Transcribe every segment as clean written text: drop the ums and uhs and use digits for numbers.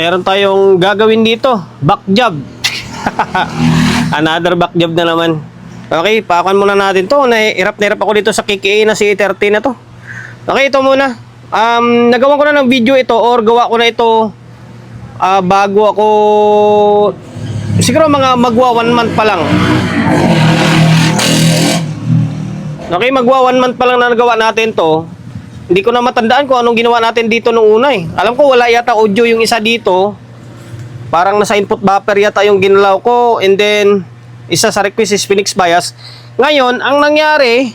Meron tayong gagawin dito, back job. Another back job na naman. Okay, pakuan muna natin to. Nahirap ako dito sa KKA na C30 na to. Okay, ito muna. Nagawa ko na ng video ito or gawa ko na ito bago ako, siguro mga magwa 1 month pa lang. Okay, magwa 1 month pa lang na nagawa natin to. Hindi ko na matandaan kung anong ginawa natin dito nung una eh. Alam ko wala yata audio yung isa dito. Parang nasa input buffer yata yung ginalaw ko. And then, isa sa request is Phoenix bias. Ngayon, ang nangyari,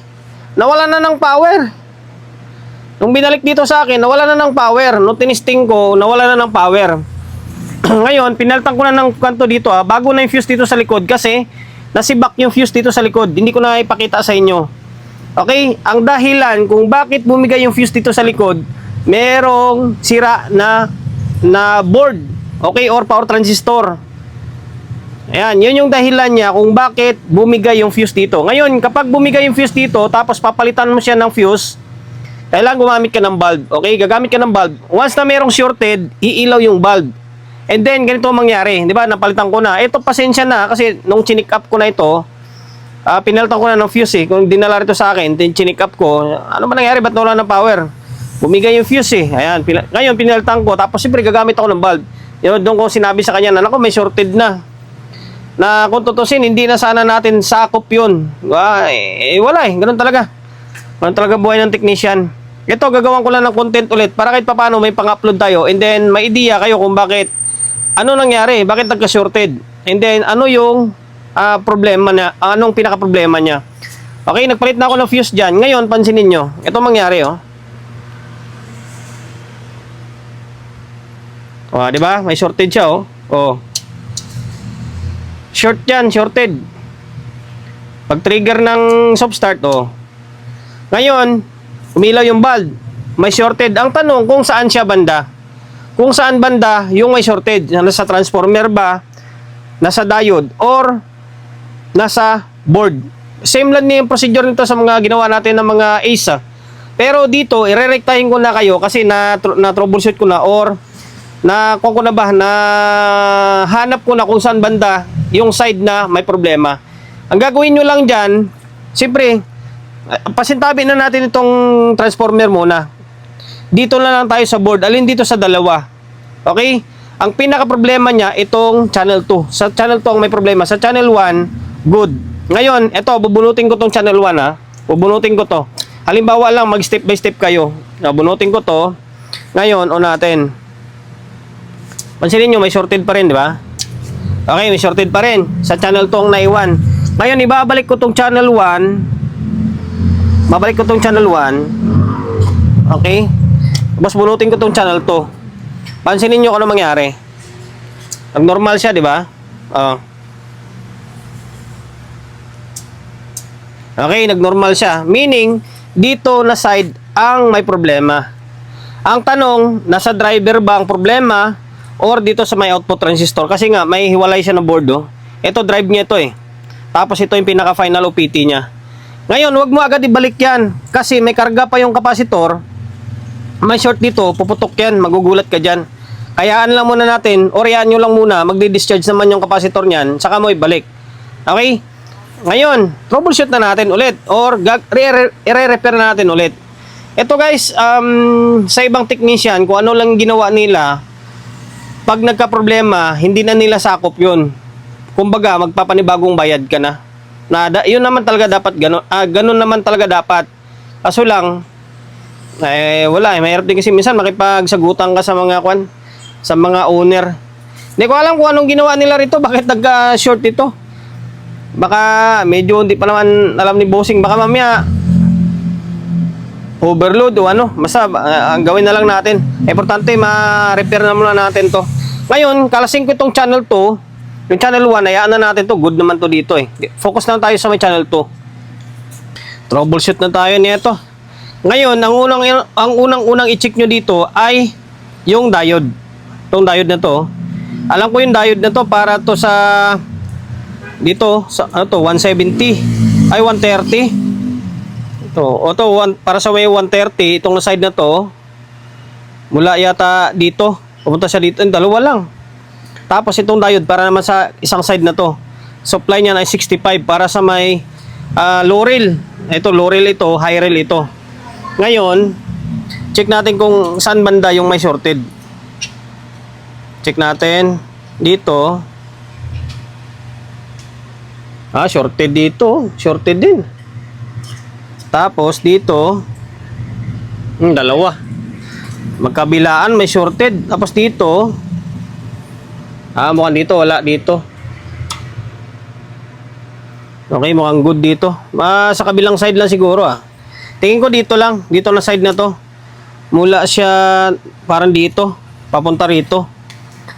nawala na ng power. Nung binalik dito sa akin, nawala na ng power. Nung tinisting ko, nawala na ng power. Ngayon, pinaltan ko na ng kanto dito bago na yung fuse dito sa likod kasi nasibak yung fuse dito sa likod. Hindi ko na ipakita sa inyo. Okay, ang dahilan kung bakit bumigay yung fuse dito sa likod, merong sira na board, okay, or power transistor. Ayan, yun yung dahilan niya kung bakit bumigay yung fuse dito. Ngayon, kapag bumigay yung fuse dito, tapos papalitan mo siya ng fuse, kailangan gumamit ka ng bulb. Okay, gagamit ka ng bulb. Once na merong shorted, iilaw yung bulb. And then, ganito ang mangyari. Di ba, napalitan ko na. Ito, pasensya na, kasi nung chinik up ko na ito, pinalitan ko na ng fuse eh. Kung dinala rito sa akin, chinik up ko, ano ba nangyari? Ba't nawala ng power? Bumigay yung fuse eh. Ayan, ngayon pinalitan ko, tapos siyempre gagamit ako ng bulb. Yun, doon ko sinabi sa kanya na, ako may shorted na. Na kung tutusin, hindi na sana natin sakop yun. Wala eh, ganun talaga. Ganun talaga buhay ng technician. Ito, gagawan ko lang ng content ulit para kahit paano may pang-upload tayo. And then, may idea kayo kung bakit, ano nangyari, bakit nagka-shorted. And then, ano yung problema niya, anong pinaka-problema niya. Okay, nagpalit na ako ng fuse dyan. Ngayon, pansinin nyo, ito mangyari oh. Di ba? May shorted siya oh. Short yan, shorted. Pag trigger ng soft start oh. Ngayon, umilaw yung bulb. May shorted. Ang tanong kung saan siya banda. Kung saan banda yung may shorted. Nasa transformer ba? Nasa diode or nasa board. Same lang yung procedure nito sa mga ginawa natin ng mga ACE. Pero dito, i-rectifyin ko na kayo kasi na-troubleshoot ko na or kung ko na ba, na hanap ko na kung saan banda yung side na may problema. Ang gagawin nyo lang dyan, siyempre, pasintabi na natin itong transformer muna. Dito na lang tayo sa board. Alin dito sa dalawa. Okay? Ang pinaka-problema niya, itong channel 2. Sa channel 2 ang may problema. Sa channel 1, good. Ngayon, ito, bubunutin ko tong channel 1 ha. Bubunutin ko to. Halimbawa lang, mag-step by step kayo. Bubunutin ko to. Ngayon, on natin. Pansinin nyo, may shorted pa rin, di ba? Okay, may shorted pa rin. Sa channel 2 ang naiwan. Ngayon, ibabalik ko tong channel 1. Babalik ko tong channel 1. Okay? Tapos bunutin ko tong channel 2. Pansinin nyo kung ano mangyari. Nag-normal siya, di ba? Okay, nag-normal siya. Meaning, dito na side ang may problema. Ang tanong, nasa driver ba ang problema or dito sa may output transistor? Kasi nga, may hiwalay siya na board. Oh. Ito, drive niya ito eh. Tapos ito yung pinaka-final OPT niya. Ngayon, wag mo agad ibalik yan. Kasi may karga pa yung kapasitor. May short dito, puputok yan. Magugulat ka dyan. Kayaan lang muna natin, or yan nyo lang muna, magdi-discharge naman yung kapasitor niyan, saka mo ibalik. Okay? Ngayon, troubleshoot na natin ulit, or i-repair na natin ulit. Ito guys, sa ibang technician, kung ano lang ginawa nila, pag nagka-problema, hindi na nila sakop yun. Kumbaga, magpapanibagong bayad ka na. Yun naman talaga dapat, ganun naman talaga dapat. Kaso lang, wala mahirap din kasi minsan makipagsagutan ka sa mga sa mga owner. Hindi ko alam kung anong ginawa nila rito, bakit nagka-short ito. Baka medyo hindi pa naman alam ni bossing, baka mamaya overload o ano. Basta ang gawin na lang natin, importante ma-repair na muna natin to. Ngayon, kalasing ko itong channel 2. Yung channel 1, hayaan na natin to, good naman to dito eh. Focus na tayo sa may channel 2. Troubleshoot na tayo nito. Ngayon, ang unang i-check nyo dito ay yung diode. Itong diode na to. Alam ko yung diode na to para to sa dito sa ano to 170 ay 130. Para sa may 130 itong side na to mula yata dito Pupunta siya dito, dalawa lang. Tapos itong diode para naman sa isang side na to. Supply niya ay 65 para sa may low rail. Ito low rail ito, high rail ito. Ngayon, check natin kung saan banda yung may shorted. Check natin dito. Shorted dito, shorted din. Tapos dito, dalawa. Magkabilaan may shorted. Tapos dito, mukhang dito, wala dito. Okay, mukhang good dito. Sa kabilang side lang siguro Tingin ko dito lang, dito na side na to. Mula siya parang dito, papunta rito.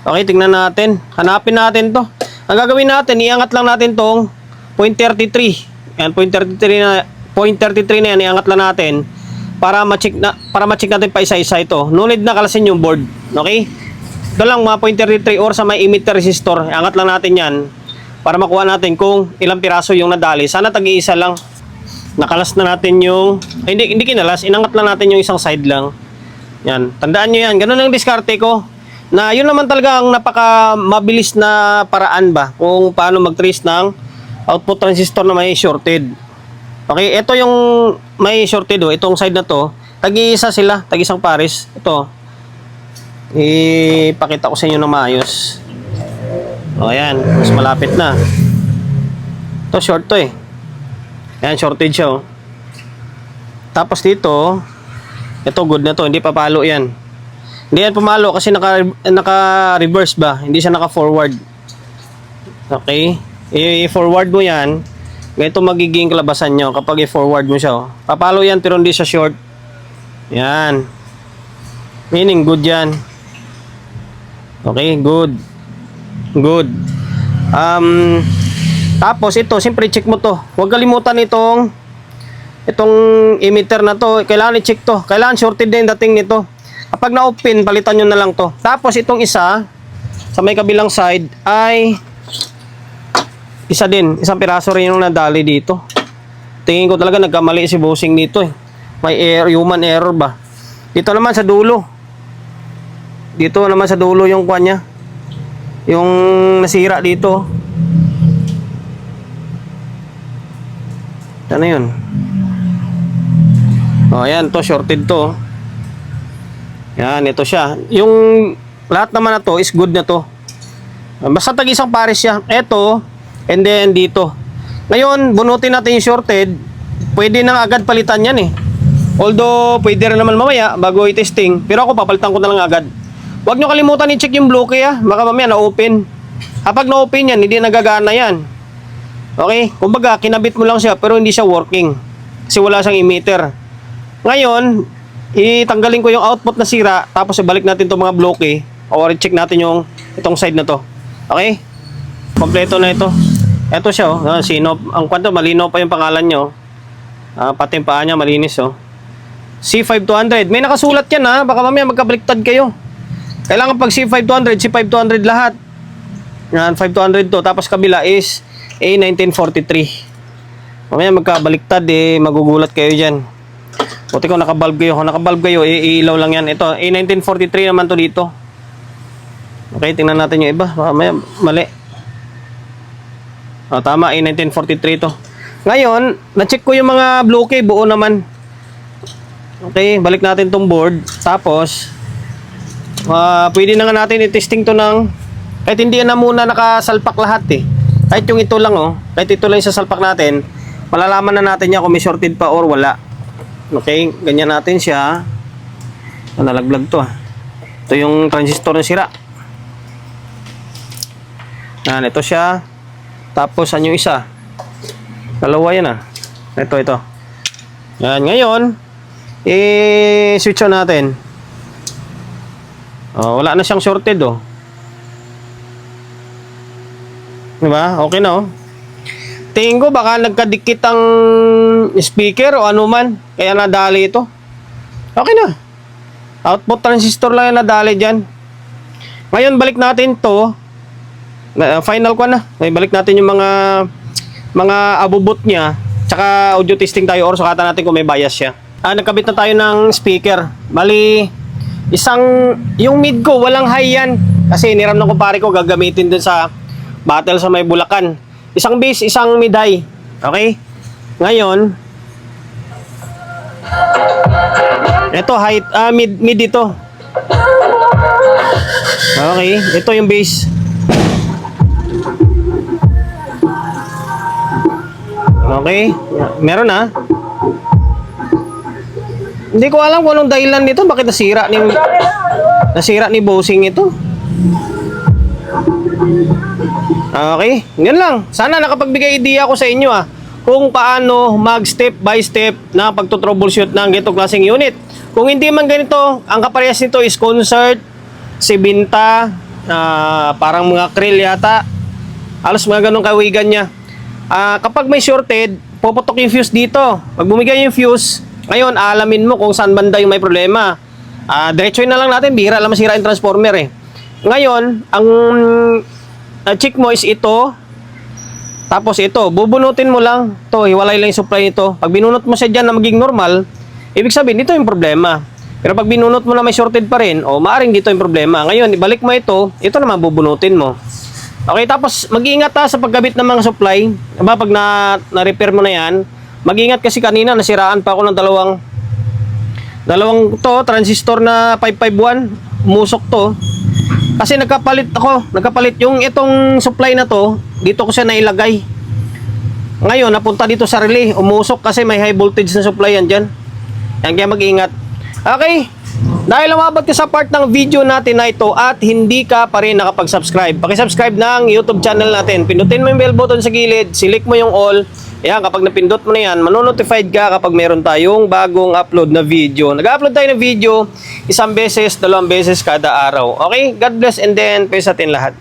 Okay, tingnan natin. Hanapin natin to. Ang gagawin natin, iangat lang natin tong 0.33. Yan, 0.33 na yan, iangat lang natin para ma-check natin pa isa-isa ito. No need na kalasin yung board. Okay? Ito lang mga 0.33 or sa may emitter resistor. Iangat lang natin yan para makuha natin kung ilang piraso yung nadali. Sana tag-iisa lang. Nakalas na natin yung hindi kinalas, inangat lang natin yung isang side lang. Yan, tandaan nyo yan. Ganun ang diskarte ko. Na yun naman talaga ang napaka mabilis na paraan ba kung paano mag-trace ng output transistor na may shorted. Okay, ito yung may shorted itong side na to, tag-iisa sila, tag-isang pares. Ito. Ipakita ko sa inyo na maayos. Ayan, mas malapit na. Ito short to Ayan, shorted siya Tapos dito, ito good na to, hindi papalo yan. Hindi yan pumalo kasi naka-reverse ba? Hindi siya naka-forward. Okay? I-forward mo yan. Ganito magiging kalabasan nyo kapag i-forward mo siya. Papalo yan pero hindi siya short. Yan. Meaning good yan. Okay, good. Good. Tapos ito, siyempre check mo to. Huwag kalimutan itong emitter na to. Kailangan i-check to. Kailangan shorted din dating nito. Kapag na-open, palitan nyo na lang to. Tapos itong isa, sa may kabilang side, ay isa din. Isang piraso rin yung nadali dito. Tingin ko talaga nagkamali si bossing dito May human error ba? Dito naman sa dulo. Dito naman sa dulo yung kuha niya. Yung nasira dito. Ano yun? Ayan, to shorted to. Yan, ito siya. Yung lahat naman na to is good na to. Basta tag-isang pares siya. Ito, and then dito. Ngayon, bunutin natin yung shorted. Pwede nang agad palitan yan Although, pwede rin naman mamaya bago i-testing. Pero ako, papalitan ko na lang agad. Huwag nyo kalimutan i-check yung bloke Baka mamaya na-open. Kapag na-open yan, hindi nagagana yan. Okay? Kumbaga, kinabit mo lang siya pero hindi siya working. Kasi wala siyang emitter. Ngayon, itanggalin ko yung output na sira tapos ibalik natin itong mga bloke or i-check natin yung itong side na to. Okay? Kompleto na ito. Ito siya Sinop. Ang kwento, malinaw pa yung pangalan nyo. Pati yung paa niya, malinis C5200. May nakasulat yan baka mamaya magkabaliktad kayo. Kailangan pag C5200, C5200 lahat. Yan, 5200 to. Tapos kabila is A1943. Mamaya magkabaliktad magugulat kayo dyan. Buti ko nakabalb kayo. Kung nakabalb kayo, iilaw lang yan. Ito, A1943 naman to dito. Okay, tingnan natin yung iba. Mamaya, mali. Tama, A1943 to. Ngayon, na-check ko yung mga bloke, buo naman. Okay, balik natin tong board. Tapos, pwede na nga natin i-testing to ng, kahit hindi na muna nakasalpak lahat Kahit yung ito lang kahit ito lang yung sasalpak natin, malalaman na natin yan kung may shorted pa or wala. Okay, ganyan natin siya. Nalaglag to Ito yung transistor na sira. Yan, ito siya. Tapos, ano yung isa? Dalawa yan Ito. Yan, ngayon, i-switch on natin. Wala na siyang shorted Diba? Okay na Tingin ko baka nagkadikit ang speaker o ano man. Kaya nadali ito. Okay na. Output transistor lang yung nadali dyan. Ngayon, balik natin to. Final ko na. Balik natin yung mga abubot niya. Tsaka audio testing tayo or sukatan natin kung may bias siya. Nagkabit na tayo ng speaker. Bali, yung mid ko, walang high yan. Kasi niram ng kumpare ko, gagamitin dun sa battle sa may Bulacan. Isang base, isang mid high. Okay? Ngayon, ito height, mid ito. Okay, ito yung base. Okay, meron na. Hindi ko alam kung anong dahilan nito, bakit nasira ni bossing ito. Okay, yun lang. Sana nakapagbigay idea ako sa inyo kung paano mag-step by step na pagto-troubleshoot ng ganitong klaseng unit. Kung hindi man ganito, ang kaparehas nito is concert, Sibinta, parang mga krill yata. Halos mga ganong kawigan niya. Kapag may shorted, puputok yung fuse dito. Pag bumigay yung fuse, ngayon alamin mo kung saan banda yung may problema. Diretsoin na lang natin, bihira lang masira yung transformer eh. Ngayon, ang check mo is ito. Tapos ito, bubunutin mo lang. Ito, hiwalay lang yung supply nito. Pag binunot mo siya dyan na maging normal, ibig sabihin, dito yung problema. Pero pag binunot mo na may shorted pa rin, maaring dito yung problema. Ngayon, ibalik mo ito naman bubunutin mo. Okay, tapos mag-iingat sa pagkabit ng mga supply. Diba, pag na-repair mo na yan, mag-iingat kasi kanina, nasiraan pa ako ng dalawang transistor na 551. Umusok to. Kasi nagkapalit yung itong supply na to, dito ko siya nailagay. Ngayon, napunta dito sa relay, umusok kasi may high voltage na supply yan dyan. Yan, kaya mag-ingat. Okay, dahil lumabot ka sa part ng video natin na ito at hindi ka pa rin nakapag-subscribe, pakisubscribe ng YouTube channel natin. Pindutin mo yung bell button sa gilid, select mo yung all. Ayan, kapag napindot mo na yan, manonotified ka kapag meron tayong bagong upload na video. Nag-upload tayo ng video, 1 beses, 2 beses kada araw. Okay, God bless and then peace sa atin lahat.